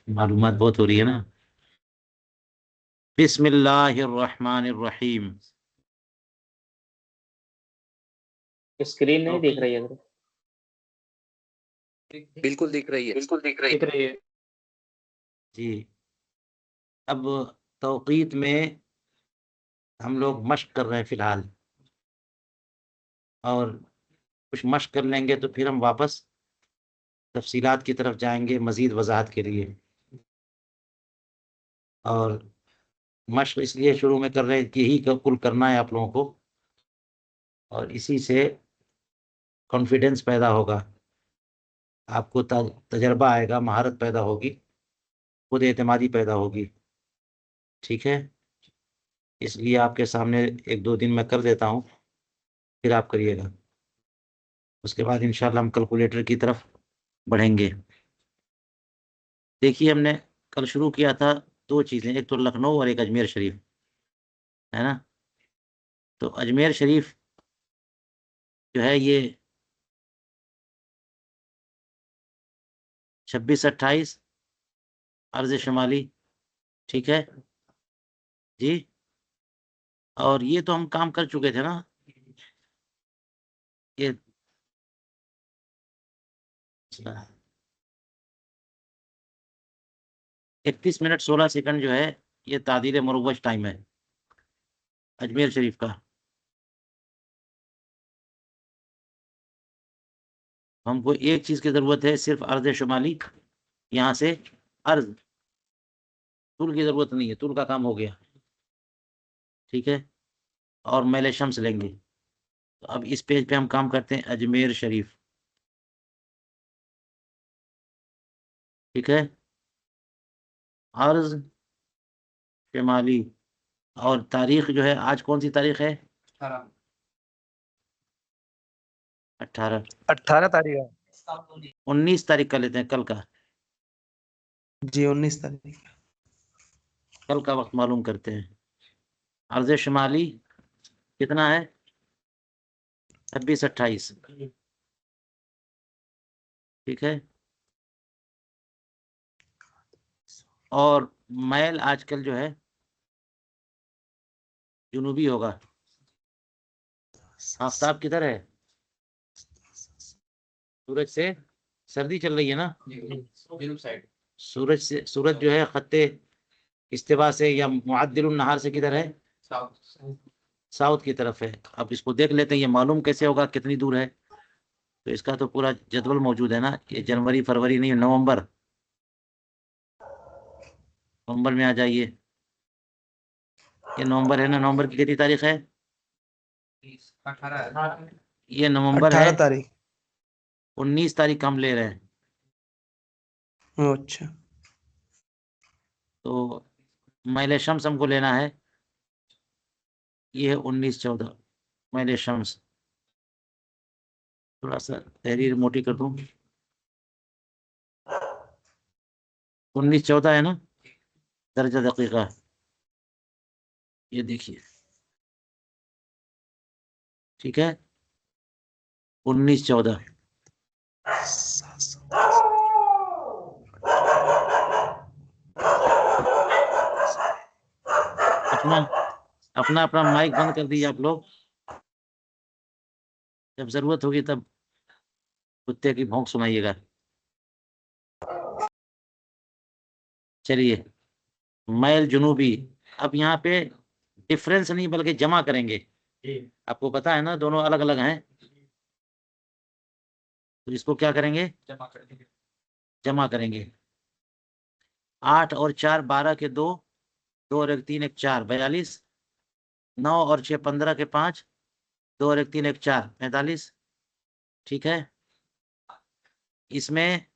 मालूमात बहुत हो रही है ना। बिस्मिल्लाहिर्रहमानिर्रहीम। स्क्रीन नहीं दिख रही है। बिल्कुल दिख रही है। दिख रही है। जी। अब तौक़ीत में हम लोग मश्क कर रहे हैं फिलहाल, और कुछ मश्क कर लेंगे तो फिर हम वापस तफसीलात की तरफ जाएंगे मज़ीद वज़ाहत के लिए। और मश्क इसलिए शुरू में कर रहे हैं कि यही कुल करना है आप लोगों को, और इसी से कॉन्फिडेंस पैदा होगा, आपको तजर्बा आएगा, महारत पैदा होगी, खुद एतमादी पैदा होगी। ठीक है, इसलिए आपके सामने एक दो दिन मैं कर देता हूँ, फिर आप करिएगा। उसके बाद इंशाल्लाह हम कैलकुलेटर की तरफ बढ़ेंगे। देखिए, हमने कल शुरू किया था दो चीज़ें, एक तो लखनऊ और एक अजमेर शरीफ, है ना। तो अजमेर शरीफ जो है ये 26-28 अर्ज़ शुमाली, ठीक है जी। और ये तो हम काम कर चुके थे ना, ये 31 मिनट 16 सेकंड जो है, ये तादीर मुरव्वज टाइम है अजमेर शरीफ का। हमको एक चीज़ की ज़रूरत है, सिर्फ अर्ज़ शुमाली, यहाँ से अर्ज़, तुल की ज़रूरत नहीं है, तुल का काम हो गया, ठीक है। और मैल शम्स लेंगे। तो अब इस पेज पे हम काम करते हैं अजमेर शरीफ, ठीक है। अर्ज़ शुमाली, और तारीख जो है, आज कौन सी तारीख है? 18 तारीख है। 19 तारीख का लेते हैं, कल का। जी 19 तारीख। कल का वक्त मालूम करते हैं। अर्ज़ शुमाली कितना है? 26-28, ठीक है। और मैल आजकल जो है जुनूबी होगा। आफ्ताब किधर है? सूरज से सर्दी चल रही है ना, जनूब साइड। सूरज से, सूरज जो है खत्ते इस्तिवा से या मुअद्दिलुन नहार से किधर है? साउथ की तरफ है। अब इसको देख लेते हैं, ये मालूम कैसे होगा कितनी दूर है। तो इसका तो पूरा जदवल मौजूद है ना, ये जनवरी फरवरी नहीं, नवंबर, नवंबर में आ जाइए। ये नवंबर है ना, नवंबर की कितनी तारीख है? 18। ये नवंबर है, 18 तारीख। 19 तारीख का हम ले रहे हैं। अच्छा, तो मैल शम्स हमको लेना है, ये है 19-14 मैल शम्स। थोड़ा सा तहरीर मोटी कर दूं, 19-14 है ना दर्जा दकीका। ये देखिए, ठीक है, 19-14। अपना अपना अपना माइक बंद कर दीजिए आप लोग, जब जरूरत होगी तब कुत्ते की भौंक सुनाइएगा। चलिए, मैल जुनूबी। अब यहाँ पे डिफरेंस नहीं बल्कि जमा करेंगे, आपको पता है ना दोनों अलग अलग हैं। तो इसको क्या करेंगे? जमा करेंगे। 8 और 4 12 के 2, 2 और 1 3 1 4 42, 9 और 6 15 के 5, 2 और 1 3 1 4 45, ठीक है। इसमें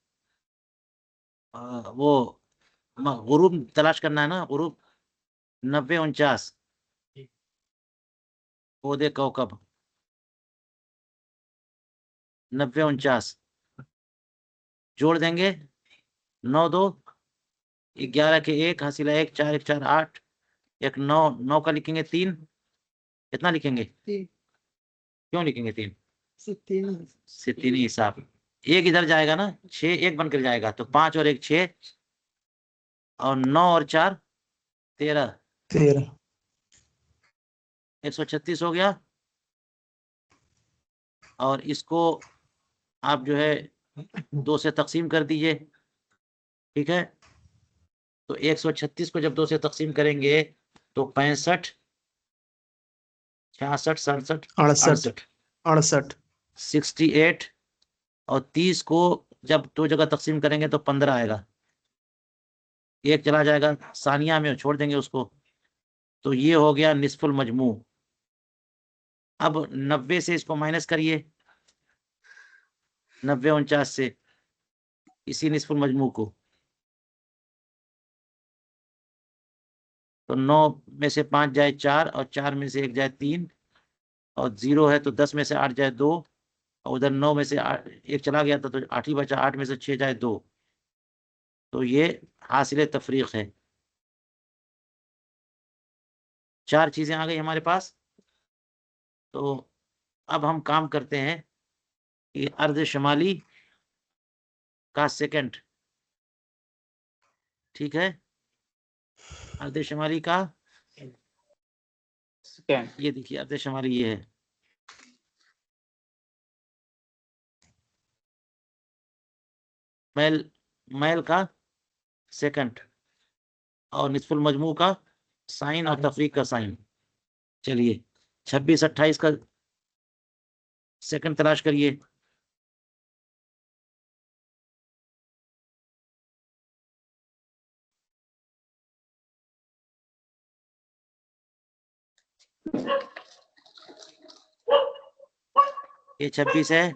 वो गुरूब तलाश करना है ना, गुरूब 90-49 पौधे कौकब 90-49 जोड़ देंगे। 9 2 11 के 1 हासिला 1 4 1 4 8, एक 9 9 का लिखेंगे 3, कितना लिखेंगे? क्यों लिखेंगे 3? से 3 ही हिसाब, एक इधर जाएगा ना, 6 1 बनकर जाएगा, तो 5 और 1 6, और 9 और 4 13, 13। 136 हो गया। और इसको आप जो है 2 से तकसीम कर दीजिए, ठीक है। तो 136 को जब 2 से तकसीम करेंगे तो 65, 66, 67, 68। 68, 68। और 30 को जब 2 जगह तकसीम करेंगे तो 15 आएगा। एक चला जाएगा सानिया में, छोड़ देंगे उसको। तो ये हो गया निस्फुल मजमू। अब 90 से इसको माइनस करिए, 90 49 से इसी निस्फुल मजमू को। तो 9 में से 5 जाए 4, और 4 में से 1 जाए 3, और 0 है तो 10 में से 8 जाए 2, और उधर 9 में से 1 चला गया था तो 8 ही बचा, 8 में से 6 जाए 2। तो ये हासिल तफरीक है। 4 चीजें आ गई हमारे पास। तो अब हम काम करते हैं कि अर्ध शुमाली का सेकंड, ठीक है। अर्ध शुमाली का सेकंड। ये देखिए, अर्ध शुमाली ये है। मैल, मैल का सेकंड, और निस्फुल मजमू का साइन, और तफरीक का साइन। चलिए 26 28 का सेकंड तलाश करिए। ये 26 है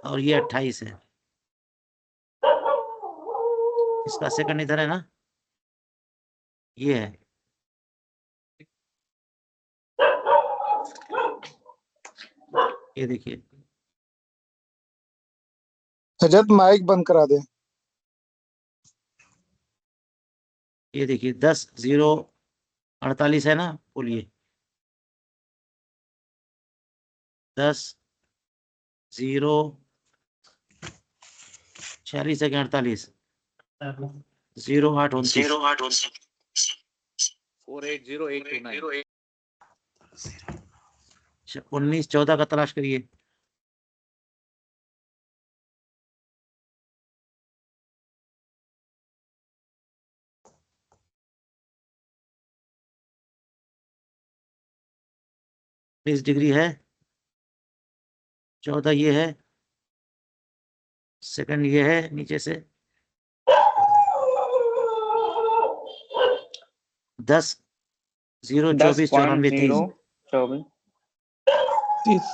और ये 28 है। इसका सेकंड इधर है ना, ये है। ये देखिए, हजरत माइक बंद करा दे। ये देखिए 10 0 48 है ना, बोलिए। 10 0 46 है कि 48? 0 8 29। 480829। 19 14 का तलाश करिए। डिग्री है, 14 ये है, सेकंड ये है नीचे से। 10 0 24 94 30। 10.024। 30।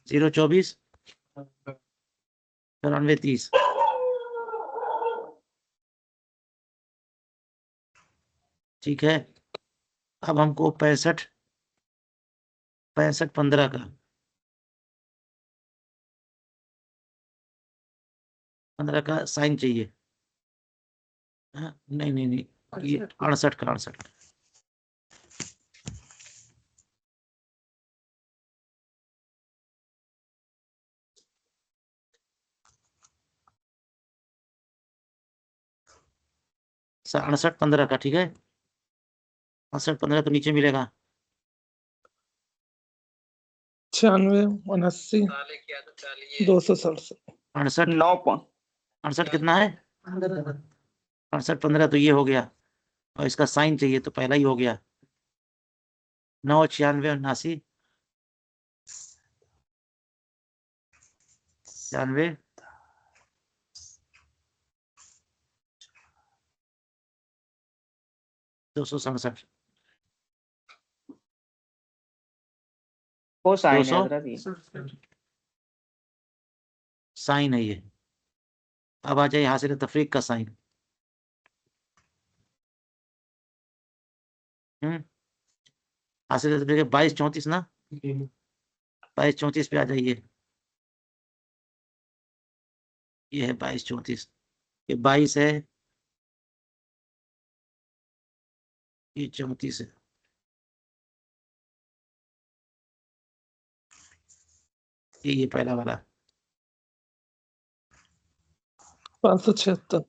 0 24 94 30। ठीक है। अब हमको 65 15 का, 15 का साइन चाहिए। हाँ, नहीं नहीं नहीं, ये 68 का, 68 का। सर 68 15 का, ठीक है। 68 15 तो नीचे मिलेगा। 96 79 267। 68 9 68 कितना है? 68 15 तो ये हो गया, और इसका साइन चाहिए तो पहला ही हो गया। 9 96 79 96 267। को साइन है 200 हजरत ये। साइन है ये। अब आ जाइए हासिल तफरीक का साइन। हासिल तफरीक 22 34 ना, 22 34 पे आ जाइए। ये है 22 34। ये 22 है, ये 34 है। ये पहला वाला। 576।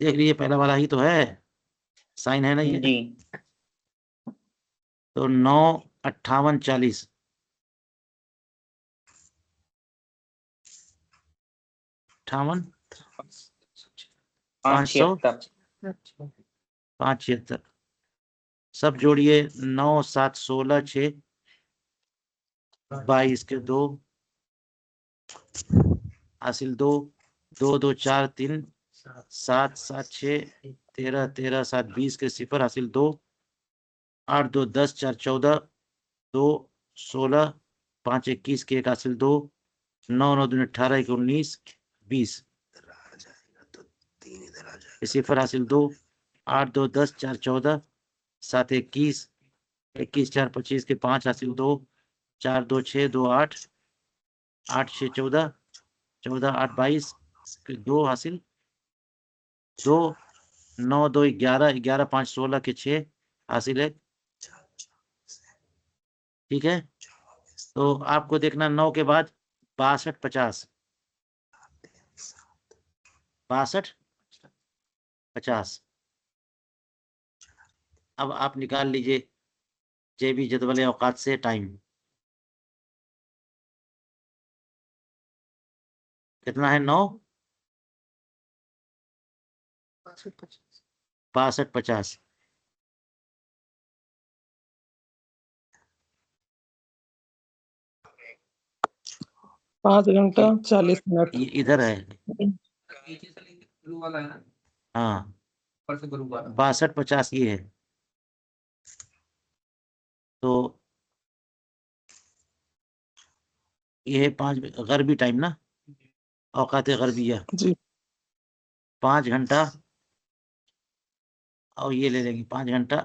देख लीजिए, पहला वाला ही तो है, साइन है ना ये। जी तो 9, 58, 40, 58, 576। 576, सब जोड़िए। 9, 7, 16, 6, 22 के 2 हासिल 2, 2, 2, 4, 3, 7, 7, 6, 13, 13, 7, 20 के 0 हासिल 2, 8, 2, 10, 4, 14, 2, 16, 5, 21 के 1 हासिल 2, 9, 9, 2, 18, 1, 19, 20 0 हासिल 2, 8, 2, 10, 4, 14, 7, 21, 21, 4, 25 के 5 हासिल 2, 4, 2, 6, 2, 8, 8, 6, 14, 14, 8, 22 के 2 हासिल 2, 9, 2, 11, 11, 5, 16 के 6 हासिल है। ठीक है, तो आपको देखना 9 के बाद 62, 50, 62, 50। अब आप निकाल लीजिए जेबी जदवल औकात से टाइम कितना है। 9, 62, 50। 5 घंटा 40 मिनट। ये इधर है, हाँ 62, 50 ये है। तो ये है 5 गरबी टाइम ना, औकात गरबिया, जी 5 घंटा। और ये ले लेंगे 5 घंटा,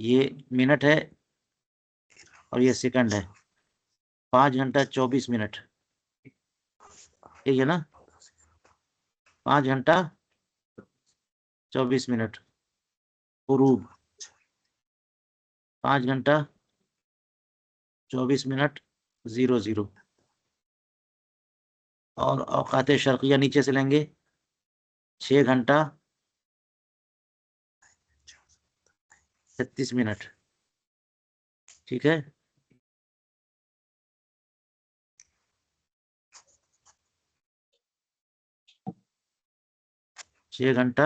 ये मिनट है और ये सेकंड है। 5 घंटा 24 मिनट, ठीक है ना। 5 घंटा 24 मिनट पूर्व, 5 घंटा 24 मिनट 00। और औकात शर्किया नीचे से लेंगे, 6 घंटा 36 मिनट, ठीक है। छः घंटा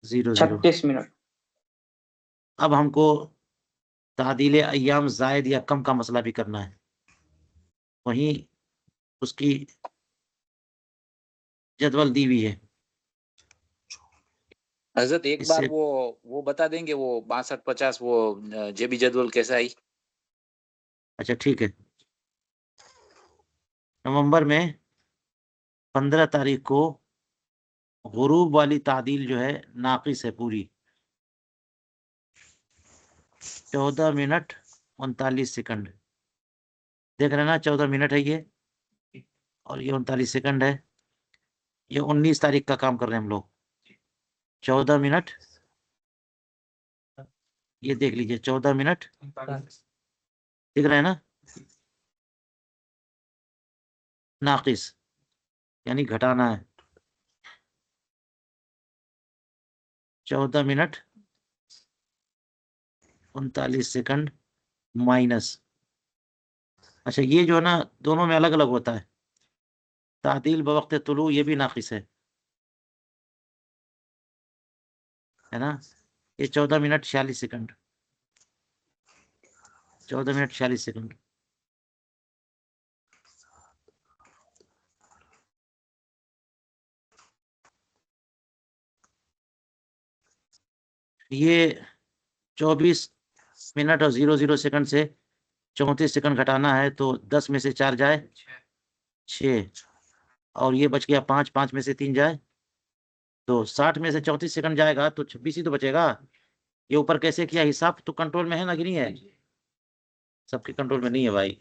00। 36 मिनट। अब हमको तादील अय्याम जायद या कम का मसला भी करना है, वहीं उसकी जदवल दी हुई है। हजरत एक बार इससे वो बता देंगे, वो 62, 50 वो जेबी जदवल कैसा आई? अच्छा ठीक है। नवंबर में 15 तारीख को गुरूब वाली तादील जो है नाकिस है पूरी, 14 मिनट 39 सेकंड। देख रहे हैं ना, 14 मिनट है ये, और ये 39 सेकंड है। ये 19 तारीख का काम कर रहे हैं हम लोग। 14 मिनट, ये देख लीजिए 14 मिनट, दिख रहे हैं ना, नाकिस यानी घटाना है। 14 मिनट 39 सेकंड माइनस। अच्छा, ये जो है ना दोनों में अलग अलग होता है। तादील बवक्त तुलू ये भी नाकिस है ना। ये 14 मिनट 46 सेकंड, 14 मिनट 46 सेकंड। ये 24 मिनट और 00 सेकंड से 34 सेकंड घटाना है, तो 10 में से 4 जाए 6, और ये बच गया 5, 5 में से 3 जाए, तो 60 में से 34 सेकंड जाएगा तो 26 ही तो बचेगा। ये ऊपर कैसे किया हिसाब, तो कंट्रोल में है ना कि नहीं है? सबके कंट्रोल में नहीं है भाई।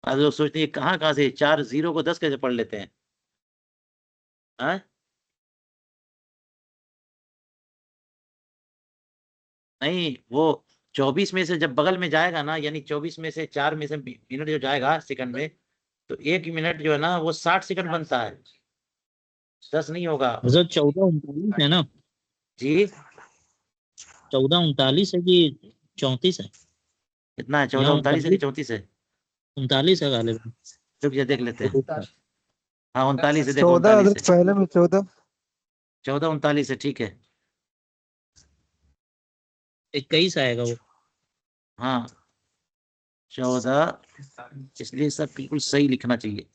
आज लोग सोचते हैं कहाँ कहाँ से 4 0 को 10 कैसे पढ़ लेते हैं, हाँ? नहीं, वो 24 में से जब बगल में जाएगा ना, यानी 24 में से 4 में से मिनट जो जाएगा सेकंड में, तो 1 मिनट जो है ना वो 60 सेकंड बनता है, 10 नहीं होगा सर 14:39 है ना? जी। 14:39 है कि 34 है? कितना है, 14 यहाँ 39 है कि 34 है? 39 है गालिबन। रुक जा देख लेते हैं। हाँ 39 है, देखो 14 39 अगस्त है, पहले में 14। 14 39 है, ठीक है। 21 आएगा वो। हाँ 14, इसलिए सब बिल्कुल सही लिखना चाहिए।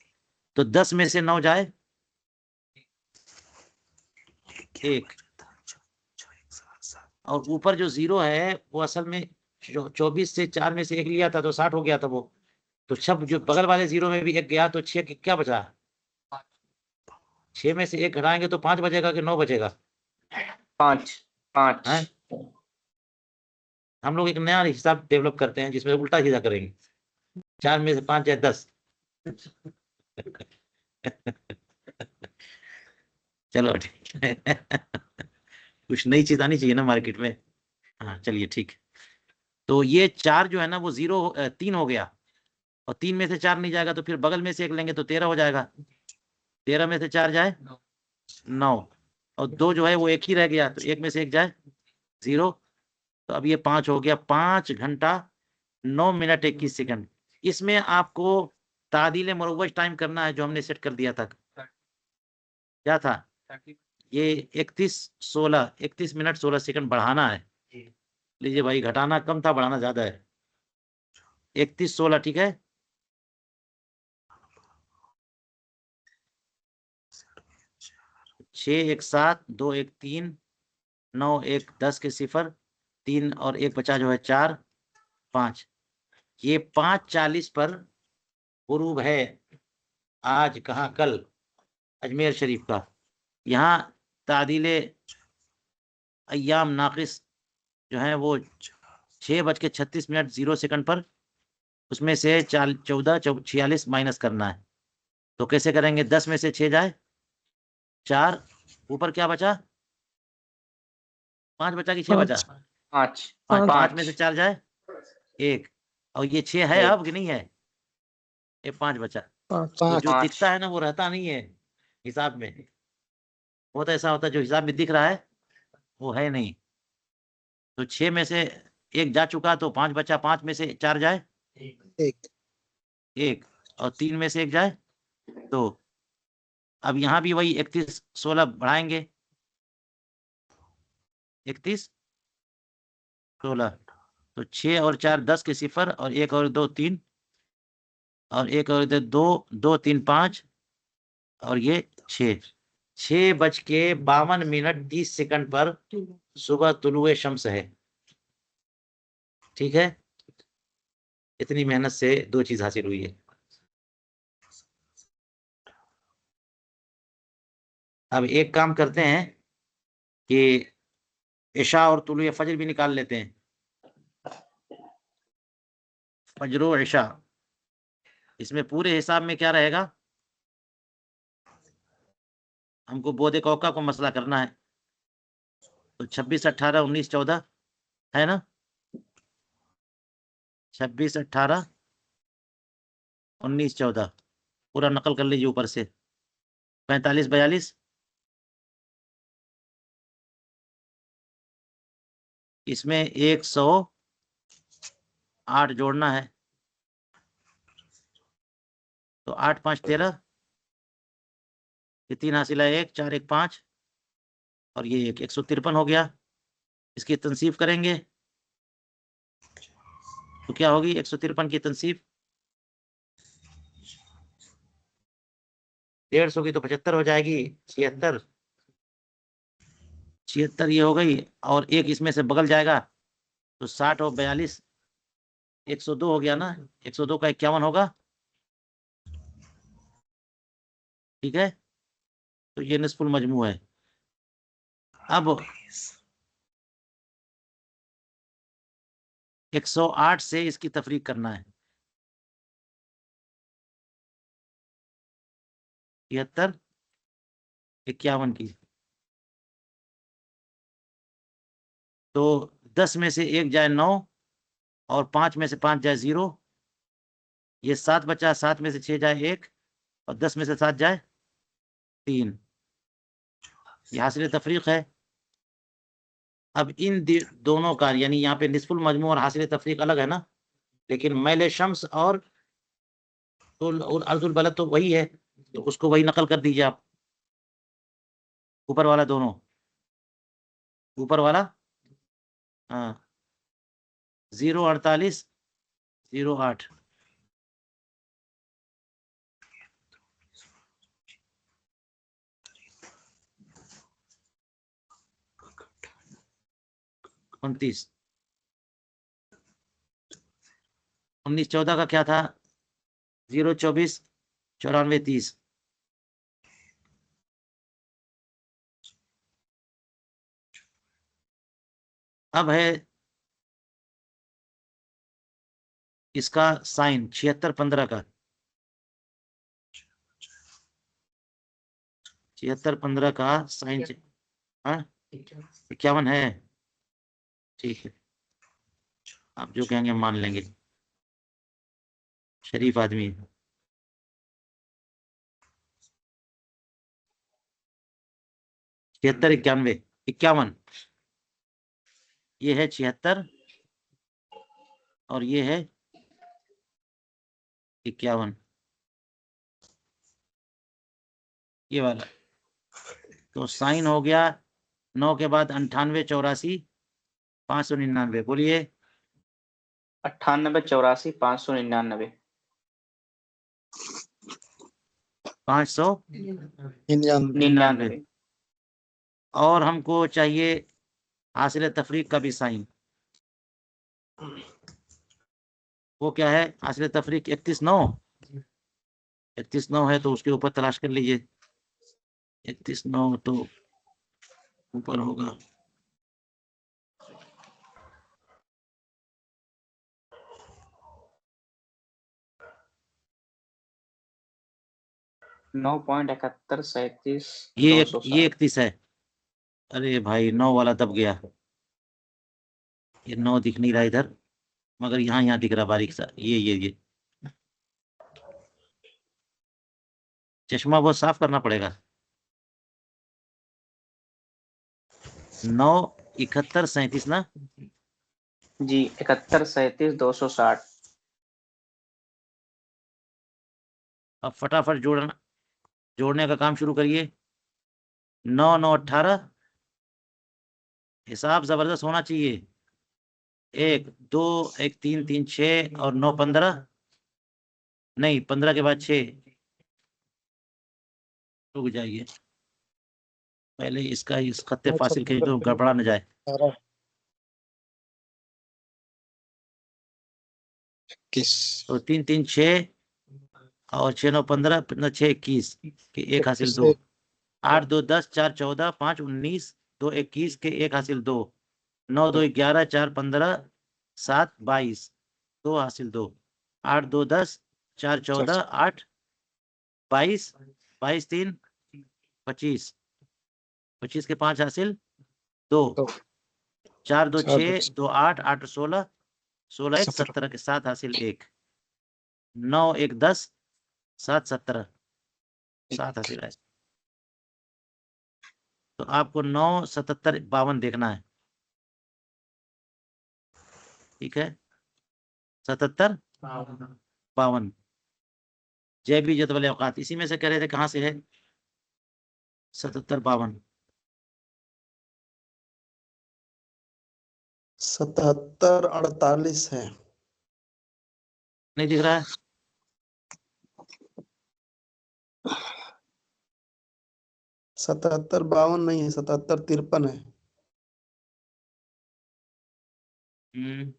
तो 10 में से 9 जाए 1, और ऊपर जो 0 है वो असल में 24 से 4 में से 1 लिया था तो 60 हो गया था वो। तो छब जो बगल वाले 0 में भी 1 गया तो 6 क्या बचा, 6 में से 1 घटाएंगे तो 5 बचेगा कि 9 बचेगा? 5 5 है हम लोग एक नया हिसाब डेवलप करते हैं जिसमें उल्टा सीधा करेंगे, 4 में से 5 जाए 10। चलो ठीक है। कुछ नई चीज आनी चाहिए ना मार्केट में। हाँ चलिए ठीक। तो ये 4 जो है ना वो 3 हो गया, और 3 में से 4 नहीं जाएगा तो फिर बगल में से 1 लेंगे तो 13 हो जाएगा। 13 में से 4 जाए 9, और 2 जो है वो 1 ही रह गया तो 1 में से 1 जाए 0। तो अब ये 5 हो गया, 5 घंटा 9 मिनट 21 सेकंड। इसमें आपको तादील मुरव्वज टाइम करना है जो हमने सेट कर दिया था। क्या था ये? 31 मिनट 16 सेकंड बढ़ाना है। लीजिए भाई, घटाना कम था, बढ़ाना ज्यादा है। 31 16 ठीक है। 6 1 7 2 1 3 9 1 10 के 0, 3 और 1 बचा जो है 4 5। ये 5:40 पर गुरूब है आज, कहाँ, कल अजमेर शरीफ का। यहाँ तादीले अय्याम नाकिस जो है वो 6:36 0 सेकंड पर, उसमें से 14 46 माइनस करना है। तो कैसे करेंगे? 10 में से 6 जाए 4, ऊपर क्या बचा? 5 बचा कि 6 बचा? 5 5 5 में से 4 जाए 1, और ये 6 है अब कि नहीं है? ये 5 बचा। 5 तो जो 5 दिखता है ना वो रहता नहीं है हिसाब में। बहुत ऐसा होता है जो हिसाब में दिख रहा है वो है नहीं। तो 6 में से 1 जा चुका तो 5 बचा, 5 में से 4 जाए 1, और 3 में से 1 जाए 2। अब यहाँ भी वही 31 16 बढ़ाएंगे, 31 16, तो 6 और 4 10 के 0, और 1 और 2 3, और 1 और 2 2 3 5, और ये 6:52 मिनट 30 सेकंड पर सुबह तुलुए शम्स है। ठीक है, इतनी मेहनत से 2 चीज हासिल हुई है। अब एक काम करते हैं कि इशा और तुलुए फजर भी निकाल लेते हैं। फजरो इशा, इसमें पूरे हिसाब में क्या रहेगा? हमको बोधे कौका को मसला करना है। तो 26 18 19 14 है ना? 26 18 19 14 पूरा नकल कर लीजिए ऊपर से। 45 42, इसमें 108 जोड़ना है। तो 8 5 13, ये 3 हासिल है 1 4 1 5, और ये 153 हो गया। इसकी तनसीफ करेंगे तो क्या होगी? 153 की तनसीफ 150 की तो 75 हो जाएगी, 76 76 ये हो गई, और एक इसमें से बगल जाएगा तो 60 और 42 102 हो गया ना। 102 का 51 होगा, ठीक है। तो ये निस्फुल मजमू है। अब 108 से इसकी तफरीक करना है। 73 51 की, तो 10 में से 1 जाए 9, और 5 में से 5 जाए 0, ये 7 बचा, 7 में से 6 जाए 1 और 10 में से 7 जाए 3। ये हासिल तफरीक है। अब इन दोनों का यानी यहाँ पे निस्फुल मजमू और हासिल तफरीक अलग है ना, लेकिन मैल शम्स और अर्जुल बलद तो वही है, तो उसको वही नकल कर दीजिए आप। ऊपर वाला दोनों, ऊपर वाला हाँ 048 08 29 19 14 का क्या था? 024 94 30। अब है इसका साइन 76 15 का, 76 15 का साइन 51 है। ठीक है, आप जो कहेंगे हम मान लेंगे, शरीफ आदमी है। 76 91 51, ये है 76 और ये है 51, ये वाला। तो साइन हो गया 9 के बाद 98 84 599। बोलिए 98 84 599 599। और हमको चाहिए हासिल तफरीक का भी साइन। वो क्या है हासिल तफरीक? 31 9। 31 9 है तो उसके ऊपर तलाश कर लीजिए। 31 9 तो ऊपर होगा 9.7137 ये 260 31 है। अरे भाई 9 वाला दब गया, ये 9 दिख नहीं रहा इधर, मगर यहाँ दिख रहा बारीक सा। ये चश्मा बहुत साफ करना पड़ेगा। 9 71 37 ना। जी 71 37 260 अब फटाफट जोड़ने का काम शुरू करिए। 9 9 18, हिसाब जबरदस्त होना चाहिए। 1 2 1 3 3 6 और 9 15, नहीं 15 के बाद 6। रुक जाइए, पहले इसका इस खत्ते फासिल कहीं तो गड़बड़ा न जाए। तो 3 3 6 और 6 9 15 15 6 21 के 1 हासिल 2। 8 2 10 4 14 5 19 2 21 के 1 हासिल 2। 9 2 11 4 15 7 22 2 हासिल 2। 8 2 10 4 14 8 22 22 3 25 25 के 5 हासिल 2। 4 2 6 2 8 8 16 16 1 17 के 7 हासिल 1। 9 1 10 7 17 7 हासिल है। तो आपको 9 77 52 देखना है। ठीक है 77 52 जय भी जदवल औकात इसी में से कह रहे थे, कहाँ से है? 77 52 77 48 है। नहीं दिख रहा है? 77 52 नहीं है, 77 53 है। हम्म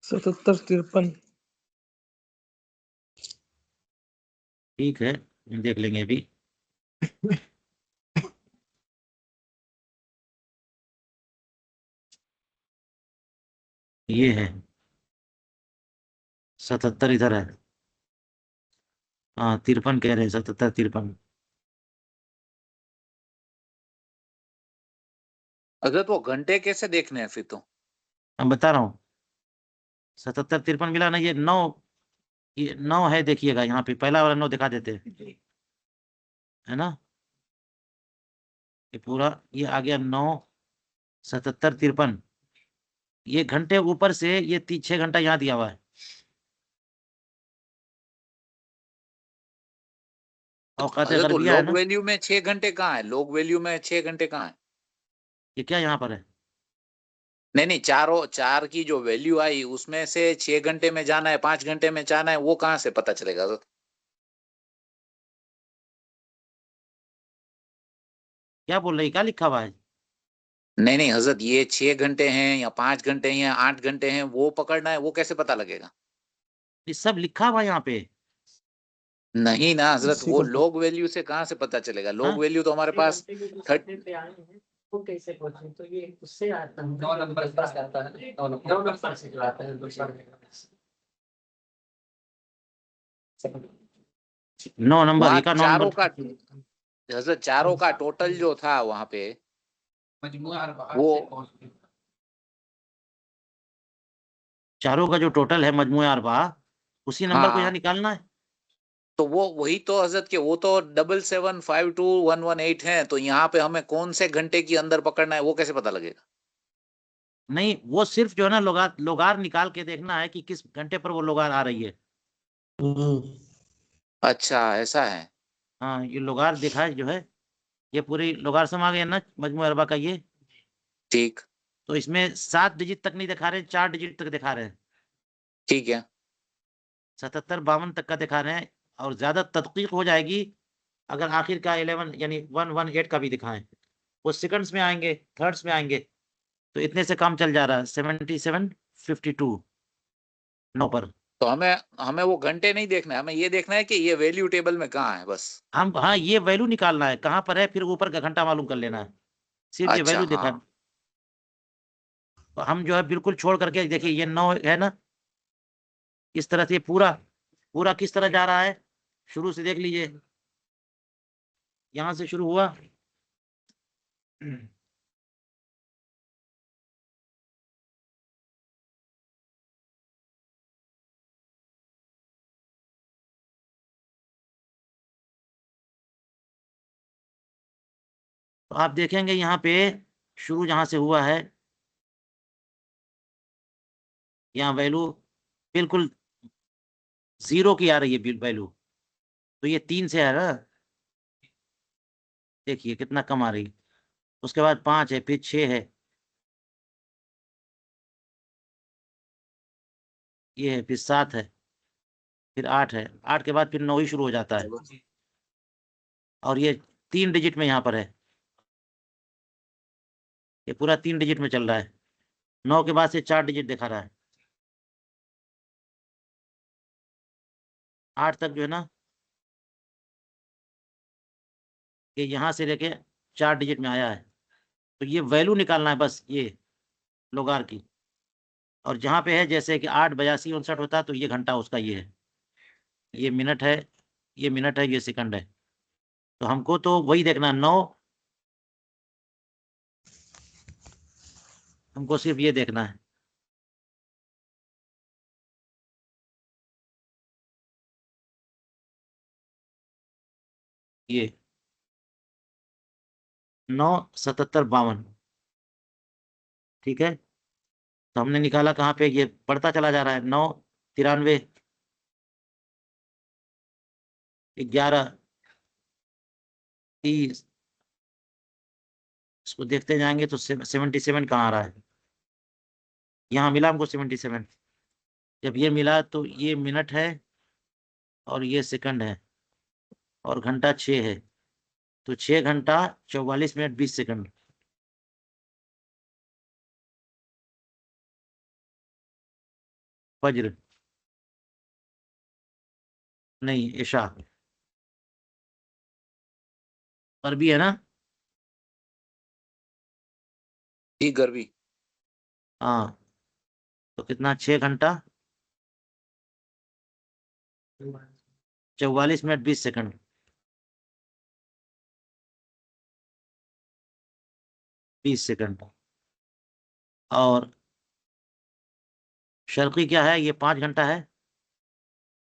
77 53। ठीक है देख लेंगे अभी। ये है 77 इधर है। हाँ 53 कह रहे हैं, 77 53। हजरत वो घंटे कैसे देखने हैं फिर तो? मैं बता रहा हूँ 77 53 मिला ना, ये 9, ये 9 है, देखिएगा यहाँ पे पहला वाला 9 दिखा देते हैं, है ना, ये पूरा ये आ गया 9 77 53, ये घंटे ऊपर से ये 6 घंटा यहाँ दिया हुआ है, औकात हजरत वो गरबिया है लॉग ना, वैल्यू में 6 घंटे कहाँ है? लॉग वैल्यू में 6 घंटे कहाँ है? ये क्या यहाँ पर है, नहीं नहीं, चारों चार की जो वैल्यू आई उसमें से 6 घंटे में जाना है, 5 घंटे में जाना है, वो कहाँ से पता चलेगा हजरत? क्या बोल रही, क्या लिखा हुआ है, नहीं नहीं हजरत, ये 6 घंटे हैं या 5 घंटे हैं या 8 घंटे हैं, वो पकड़ना है, वो कैसे पता लगेगा? ये सब लिखा हुआ है यहाँ पे, नहीं ना हजरत, इसी वो को लॉग वैल्यू से कहाँ से पता चलेगा? लॉग हाँ? वैल्यू तो हमारे पास 30। वो कैसे पहुंचे, तो ये उससे आता है 9 नंबर से आता है, 9 नंबर से जो आता है दूसरा 9 नंबर वहां ये का 9 चारों नंबर, का हजरत, चारों का टोटल जो था वहां पे, वो चारों का जो टोटल है मजमू अरबा, उसी नंबर को यहाँ हाँ, निकालना है। तो वो वही तो हजरत के, वो तो 7752 118 है, तो यहाँ पे हमें कौन से घंटे के अंदर पकड़ना है, वो कैसे पता लगेगा? नहीं, वो सिर्फ जो है ना लोगार लोगार निकाल के देखना है कि किस घंटे पर वो लोगार आ रही है। अच्छा ऐसा है। हाँ, ये लोगार दिखा है जो है, ये पूरी लोगार सम आ गया ना मजमू अरबा का ये, ठीक। तो इसमें 7 डिजिट तक नहीं दिखा रहे, 4 डिजिट तक दिखा रहे हैं, ठीक है। 77 52 तक का दिखा रहे हैं, और ज्यादा तदकीक हो जाएगी अगर आखिर का 11 यानी 118 का भी दिखाएं, वो सेकंड्स में आएंगे, थर्ड्स में आएंगे, तो इतने से काम चल जा रहा है 77 52 9 पर। तो हमें हमें वो घंटे नहीं देखना है, हमें ये देखना है कि ये वैल्यू टेबल में कहाँ है बस। हम हाँ, ये वैल्यू निकालना है कहाँ पर है, फिर ऊपर का घंटा मालूम कर लेना है, सिर्फ ये अच्छा वैल्यू हाँ। देखा। तो हम जो है बिल्कुल छोड़ करके देखिए, ये 9 है ना, इस तरह से पूरा पूरा किस तरह जा रहा है, शुरू से देख लीजिए, यहां से शुरू हुआ, तो आप देखेंगे यहाँ पे शुरू जहां से हुआ है, यहाँ वैल्यू बिल्कुल 0 की आ रही है वैल्यू, तो ये 3 से है ना, देखिए कितना कम आ रही है, उसके बाद 5 है, फिर 6 है, ये है, फिर 7 है, फिर 8 है, 8 के बाद फिर 9 ही शुरू हो जाता है, और ये 3 डिजिट में यहाँ पर है, ये पूरा 3 डिजिट में चल रहा है, 9 के बाद से 4 डिजिट दिखा रहा है, 8 तक जो है ना, ये यहाँ से लेके 4 डिजिट में आया है, तो ये वैल्यू निकालना है बस, ये लोगार की, और जहाँ पे है जैसे कि 8 82 59 होता है, तो ये घंटा उसका ये है, ये मिनट है, ये मिनट है, ये सेकंड है, तो हमको तो वही देखना है 9, हमको सिर्फ ये देखना है, ये 9 77 52, ठीक है, तो हमने निकाला कहाँ पे, ये बढ़ता चला जा रहा है, 9 93 11 30, इसको देखते जाएंगे तो 77 कहाँ आ रहा है, यहाँ मिला हमको 77, जब ये मिला तो ये मिनट है और ये सेकंड है, और घंटा 6 है, तो 6 घंटा 44 मिनट 20 सेकंड। फज्र नहीं, इशा पर भी है ना, ठीक गर्वी। हाँ, तो कितना 6 घंटा 44 मिनट 20 सेकंड। 20 सेकंड। और शर्की क्या है, ये 5 घंटा है,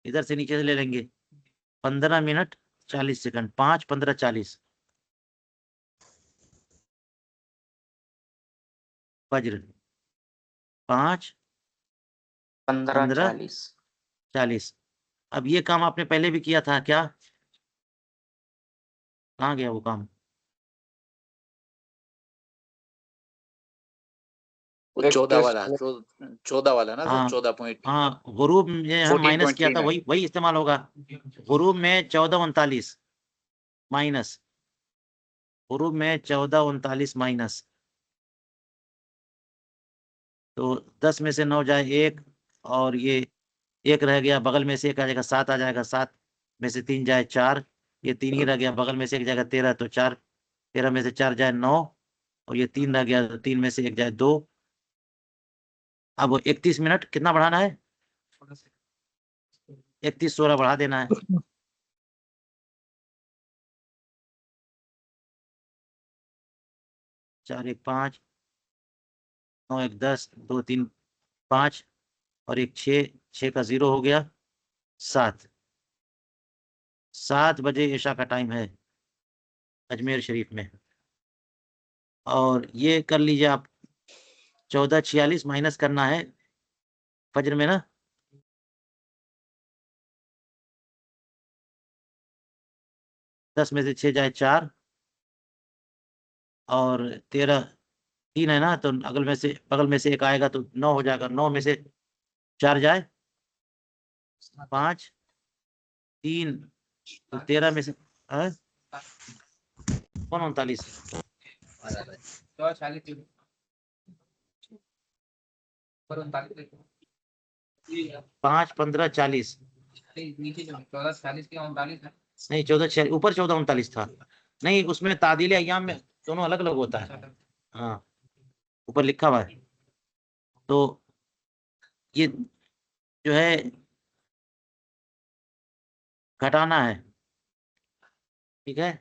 इधर से नीचे से ले लेंगे। 15 मिनट 40 सेकंड, 5 15 40। फज्र 5 15 15 40। 40। अब ये काम आपने पहले भी किया था क्या? कहाँ गया वो काम? वो 14 वाला, 14 वाला ना सर, हाँ 14.3। हाँ, गुरूब में हम माइनस किया था, 14.39। वही वही इस्तेमाल होगा। गुरूब में 14:39 माइनस, गुरूब में 14:39 माइनस। तो 10 में से 9 जाए 1, और ये 1 रह गया, बगल में से 1 आ जाएगा, 7 आ जाएगा, 7 में से 3 जाए 4, ये 3 ही रह गया, बगल में से 1 जाएगा 13, तो 4, 13 में से 4 जाए 9, और ये 3 रह गया, तो 3 में से 1 जाए 2। अब 31 मिनट कितना बढ़ाना है? 31 16 बढ़ा देना है। 4 1 5, 9 1 10, 2 3 5, और 1 6, 6 का 0 हो गया, 7। 7 बजे ईशा का टाइम है अजमेर शरीफ में। और ये कर लीजिए आप, 14:46 माइनस करना है फजर में ना। दस में से 6 जाए 4, और 13 3 है ना, तो अगल में से बगल में से 1 आएगा, तो 9 हो जाएगा। 9 में से 4 जाए 5, 3, तो 13 में से है? कौन 39? 5 15 40 नहीं, 14 ऊपर 14:39 था। नहीं, उसमें तादील अय्याम में दोनों अलग अलग होता है। हाँ, ऊपर लिखा हुआ है। तो ये जो है घटाना है, ठीक है।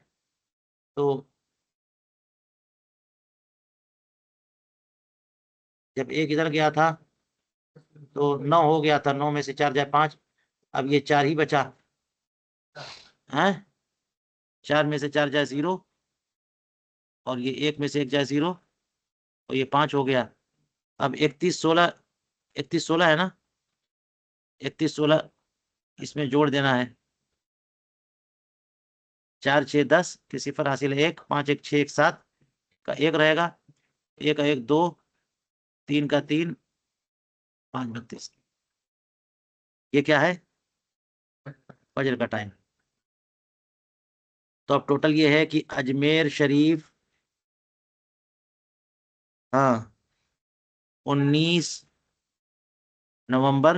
तो जब 1 इधर गया था तो 9 हो गया था, 9 में से 4 जाए 5, अब ये 4 ही बचा है। 4 में से 4 जाए 0, और ये 1 में से 1 जाए 0, और ये 5 हो गया। अब 31 16, 31 16 है ना, 31 16 इसमें जोड़ देना है। 4 6 10 की सिफर हासिल है 1, 5 1 6 1 7 का 1 रहेगा, 1 का 1 2, 3 का 3, 5 32। ये क्या है? फजर का टाइम। तो अब टोटल ये है कि अजमेर शरीफ, हाँ, 19 नवंबर,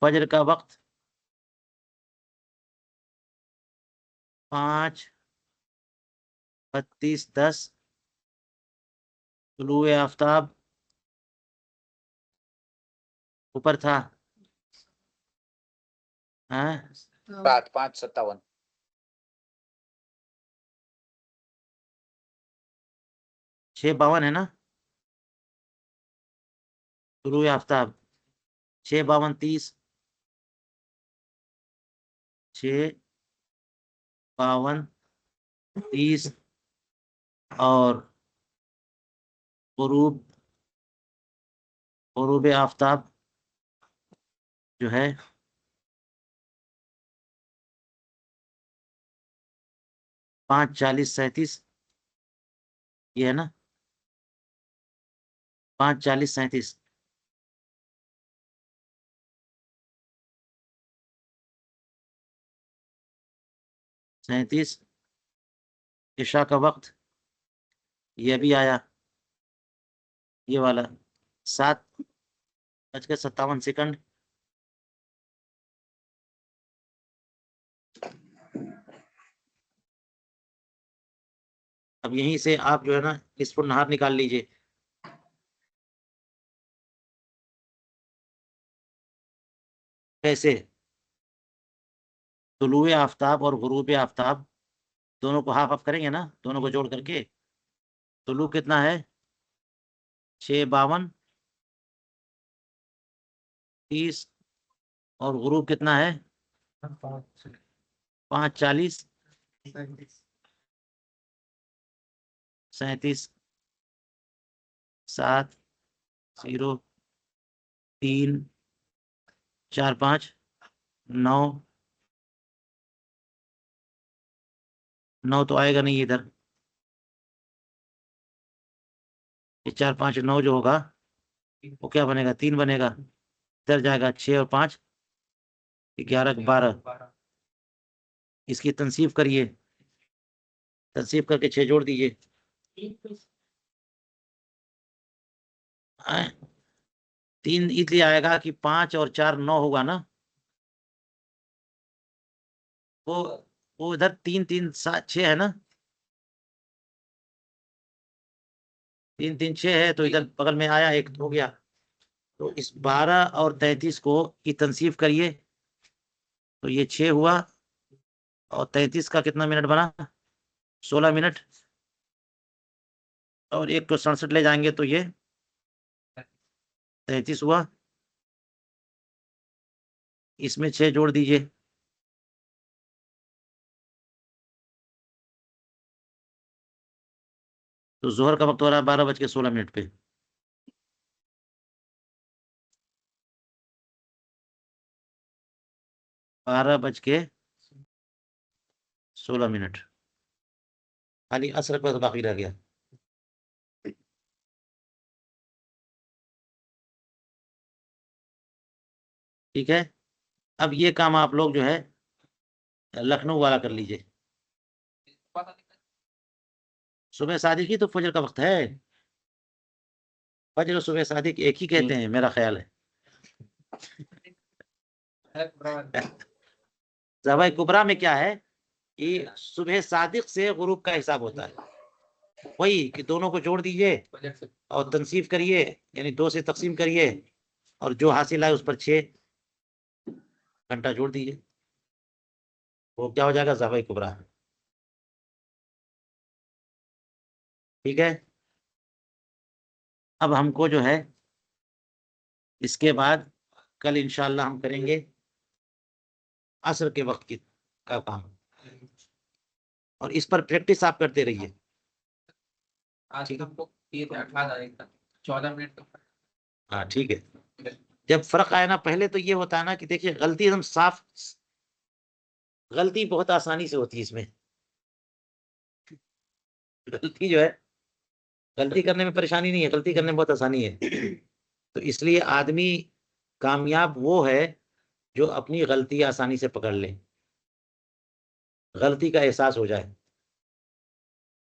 फजर का वक्त 5:32:10, तुलुए आफ्ताब ऊपर था, हाँ, 5:57। 6:52 है ना, तुलुए आफ्ताब 6:52 30, 6:52 30, और गुरूब, गुरूब आफ्ताब जो है 5:40:37, ये है ना, 5:40:37। ईशा का वक्त ये भी आया, ये वाला 7:57। अब यहीं से आप जो है ना निस्फुन नहार निकाल लीजिए। कैसे? तुलुए आफ्ताब और गुरूब आफ्ताब दोनों को हाफ हाफ करेंगे ना, दोनों को जोड़ करके, तो लू कितना है 6 52 30, और गुरूब कितना है 5 40 37 7 0 3 4 5 9 9 तो आएगा नहीं इधर, ये 4 5 9 जो होगा वो क्या बनेगा 3 बनेगा, इधर जाएगा 6 और 5 11 12, इसकी तनसीब करिए, तनसीब करके 6 जोड़ दीजिए। 3 इसलिए आएगा कि 5 और 4 9 होगा ना, वो इधर 3 3 7 6 है ना, 3 3 6 है, तो इधर बगल में आया एक हो गया। तो इस 12 और 33 को की तनसीब करिए, तो ये 6 हुआ, और 33 का कितना मिनट बना 16 मिनट, और 1 को 67 ले जाएंगे तो ये 33 हुआ, इसमें 6 जोड़ दीजिए, तो जोहर का वक्त हो रहा है 12:16 पे। बारह बज के 16 खाली असर पर बाकी रह गया। ठीक है, अब ये काम आप लोग जो है लखनऊ वाला कर लीजिए। सुबह शादी की तो फजर का वक्त है, फजर और सुबह शादी एक ही कहते हैं मेरा ख्याल है। ज़वाए कुबरा में क्या है कि सुबह सादिक से गुरूब का हिसाब होता है, वही कि दोनों को जोड़ दीजिए और तनसीब करिए, यानी 2 से तकसीम करिए, और जो हासिल आए उस पर 6 घंटा जोड़ दीजिए, वो क्या हो जाएगा ज़वाए कुबरा। ठीक है, अब हमको जो है इसके बाद कल इंशाअल्लाह हम करेंगे असर के वक्त की का काम, और इस पर प्रैक्टिस आप करते रहिए। आज हमको ये 14 मिनट का। हाँ ठीक है, जब फर्क आए ना, पहले तो ये होता है ना कि देखिए गलती एकदम साफ, गलती बहुत आसानी से होती है इसमें, गलती जो है, गलती करने में परेशानी नहीं है, गलती करने में बहुत आसानी है। तो इसलिए आदमी कामयाब वो है जो अपनी गलती आसानी से पकड़ ले, गलती का एहसास हो जाए,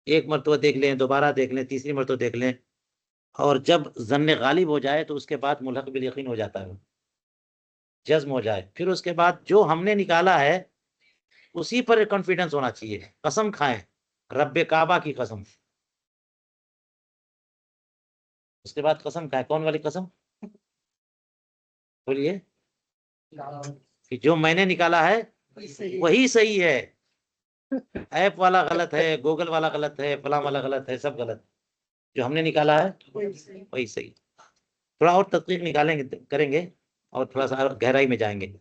एक मरतबा देख लें, दोबारा देख लें, तीसरी मरतबा देख लें, और जब ज़न्ने गालिब हो जाए तो उसके बाद मुल्हक बिल यकीन हो जाता है, जज्म हो जाए, फिर उसके बाद जो हमने निकाला है उसी पर कॉन्फिडेंस होना चाहिए। कसम खाएं रब्बे काबा की कसम, उसके बाद कसम खाएं, कौन वाली कसम बोलिए, कि जो मैंने निकाला है वही सही है, ऐप वाला गलत है, गूगल वाला गलत है, फलां वाला गलत है, सब गलत, जो हमने निकाला है वही सही। थोड़ा और तदकीक निकालेंगे, करेंगे, और थोड़ा सा गहराई में जाएंगे,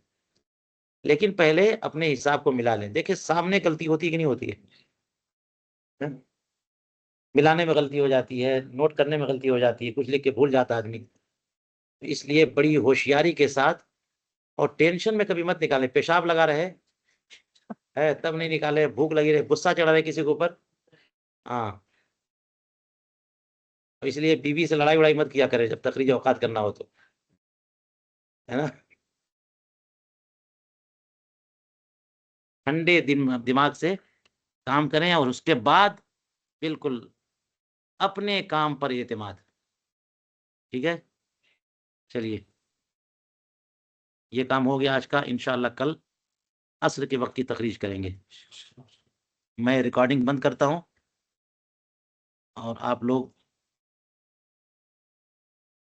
लेकिन पहले अपने हिसाब को मिला लें। देखिए सामने गलती होती है कि नहीं होती है? मिलाने में गलती हो जाती है, नोट करने में गलती हो जाती है, कुछ लिख के भूल जाता है आदमी, तो इसलिए बड़ी होशियारी के साथ, और टेंशन में कभी मत निकालें। पेशाब लगा रहे है तब नहीं निकाले, भूख लगी रहे, गुस्सा चढ़ा रहे किसी के ऊपर, हाँ, तो इसलिए बीवी से लड़ाई वड़ाई मत किया करें जब तकरीज औकात करना हो तो, है ना। ठंडे दिमाग से काम करें, और उसके बाद बिल्कुल अपने काम पर एतमाद। ठीक है, चलिए ये काम हो गया आज का, इंशाअल्लाह कल असर के वक्त की तखरीज करेंगे। मैं रिकॉर्डिंग बंद करता हूं, और आप लोग